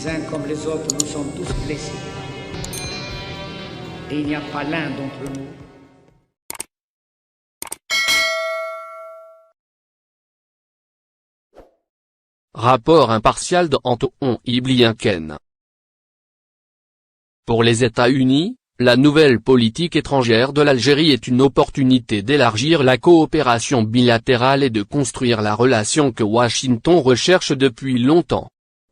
les uns comme les autres, nous sommes tous blessés. Et il n'y a pas l'un d'entre nous Rapport impartial d'Anton Blinken. Pour les États-Unis, la nouvelle politique étrangère de l'Algérie est une opportunité d'élargir la coopération bilatérale et de construire la relation que Washington recherche depuis longtemps.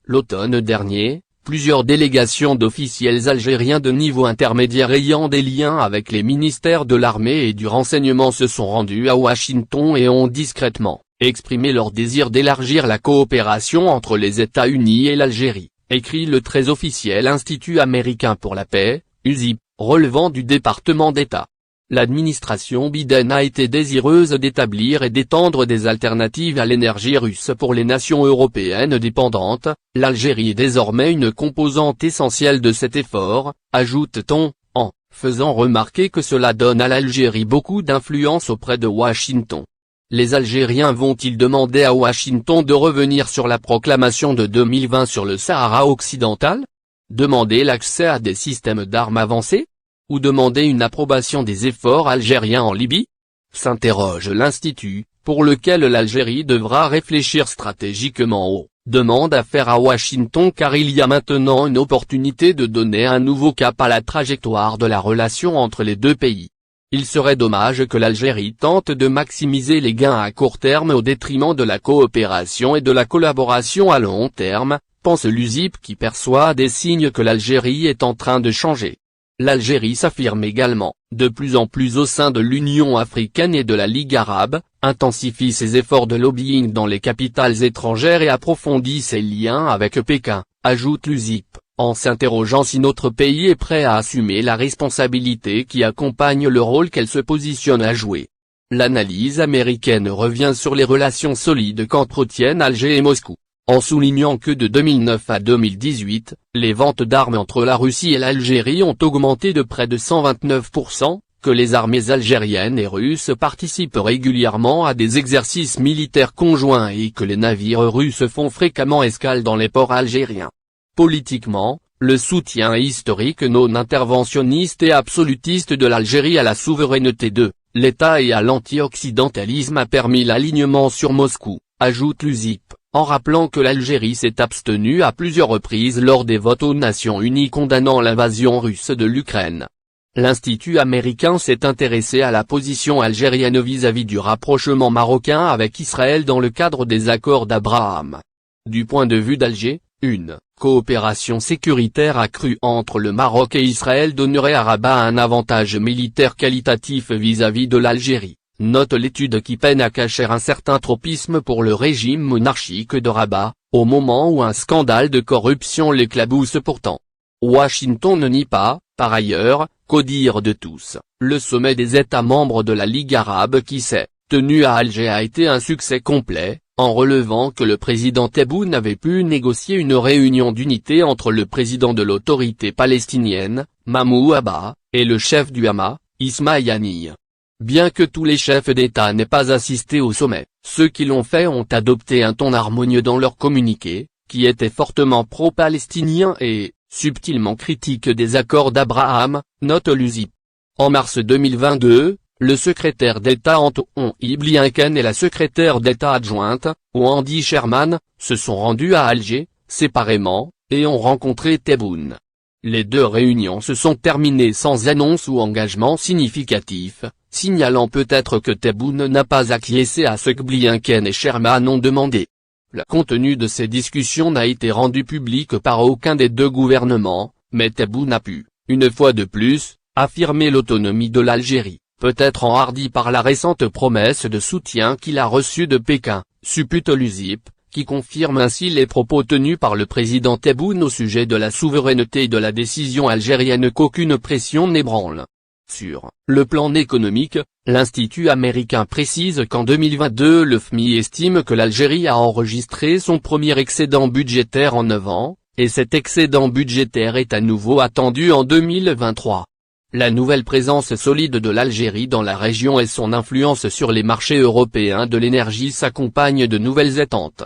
L'automne dernier, plusieurs délégations d'officiels algériens de niveau intermédiaire ayant des liens avec les ministères de l'armée et du renseignement se sont rendus à Washington et ont discrètement exprimé leur désir d'élargir la coopération entre les États-Unis et l'Algérie, écrit le très officiel Institut américain pour la paix, USIP, relevant du département d'État. L'administration Biden a été désireuse d'établir et d'étendre des alternatives à l'énergie russe pour les nations européennes dépendantes. L'Algérie est désormais une composante essentielle de cet effort, ajoute-t-on, en faisant remarquer que cela donne à l'Algérie beaucoup d'influence auprès de Washington. Les Algériens vont-ils demander à Washington de revenir sur la proclamation de 2020 sur le Sahara occidental? Demander l'accès à des systèmes d'armes avancés? Ou demander une approbation des efforts algériens en Libye? S'interroge l'Institut, pour lequel l'Algérie devra réfléchir stratégiquement aux demandes à faire à Washington car il y a maintenant une opportunité de donner un nouveau cap à la trajectoire de la relation entre les deux pays. Il serait dommage que l'Algérie tente de maximiser les gains à court terme au détriment de la coopération et de la collaboration à long terme, pense l'USIP qui perçoit des signes que l'Algérie est en train de changer. L'Algérie s'affirme également, de plus en plus au sein de l'Union africaine et de la Ligue arabe, intensifie ses efforts de lobbying dans les capitales étrangères et approfondit ses liens avec Pékin, ajoute l'USIP, en s'interrogeant si notre pays est prêt à assumer la responsabilité qui accompagne le rôle qu'elle se positionne à jouer. L'analyse américaine revient sur les relations solides qu'entretiennent Alger et Moscou, en soulignant que de 2009 à 2018, les ventes d'armes entre la Russie et l'Algérie ont augmenté de près de 129%, que les armées algériennes et russes participent régulièrement à des exercices militaires conjoints et que les navires russes font fréquemment escale dans les ports algériens. Politiquement, le soutien historique non interventionniste et absolutiste de l'Algérie à la souveraineté de l'État et à l'anti-occidentalisme a permis l'alignement sur Moscou, ajoute l'USIP, en rappelant que l'Algérie s'est abstenue à plusieurs reprises lors des votes aux Nations Unies condamnant l'invasion russe de l'Ukraine. L'Institut américain s'est intéressé à la position algérienne vis-à-vis du rapprochement marocain avec Israël dans le cadre des accords d'Abraham. Du point de vue d'Alger, une coopération sécuritaire accrue entre le Maroc et Israël donnerait à Rabat un avantage militaire qualitatif vis-à-vis de l'Algérie, note l'étude qui peine à cacher un certain tropisme pour le régime monarchique de Rabat, au moment où un scandale de corruption l'éclabousse pourtant. Washington ne nie pas, par ailleurs, qu'au dire de tous, le sommet des États membres de la Ligue arabe qui s'est tenu à Alger a été un succès complet, en relevant que le président Tebboune avait pu négocier une réunion d'unité entre le président de l'autorité palestinienne, Mahmoud Abbas, et le chef du Hamas, Ismaïl Haniyeh. Bien que tous les chefs d'État n'aient pas assisté au sommet, ceux qui l'ont fait ont adopté un ton harmonieux dans leur communiqué, qui était fortement pro-palestinien et subtilement critique des accords d'Abraham, note l'USIP. En mars 2022, le secrétaire d'État Anton Blinken et la secrétaire d'État adjointe, Wendy Sherman, se sont rendus à Alger, séparément, et ont rencontré Tebboune. Les deux réunions se sont terminées sans annonce ou engagement significatif, signalant peut-être que Tebboune n'a pas acquiescé à ce que Blinken et Sherman ont demandé. Le contenu de ces discussions n'a été rendu public par aucun des deux gouvernements, mais Tebboune a pu, une fois de plus, affirmer l'autonomie de l'Algérie, peut-être enhardi par la récente promesse de soutien qu'il a reçue de Pékin, suppute l'USIP, qui confirme ainsi les propos tenus par le président Tebboune au sujet de la souveraineté et de la décision algérienne qu'aucune pression n'ébranle. Sur le plan économique, l'Institut américain précise qu'en 2022 le FMI estime que l'Algérie a enregistré son premier excédent budgétaire en 9 ans, et cet excédent budgétaire est à nouveau attendu en 2023. La nouvelle présence solide de l'Algérie dans la région et son influence sur les marchés européens de l'énergie s'accompagnent de nouvelles attentes.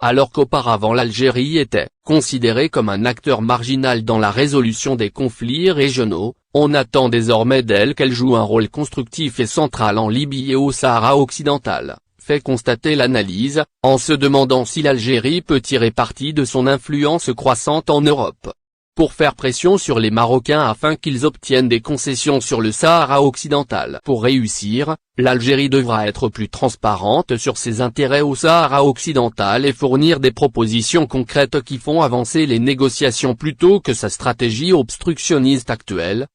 Alors qu'auparavant l'Algérie était considérée comme un acteur marginal dans la résolution des conflits régionaux, on attend désormais d'elle qu'elle joue un rôle constructif et central en Libye et au Sahara occidental, fait constater l'analyse, en se demandant si l'Algérie peut tirer parti de son influence croissante en Europe. Pour faire pression sur les Marocains afin qu'ils obtiennent des concessions sur le Sahara occidental. Pour réussir, l'Algérie devra être plus transparente sur ses intérêts au Sahara occidental et fournir des propositions concrètes qui font avancer les négociations plutôt que sa stratégie obstructionniste actuelle,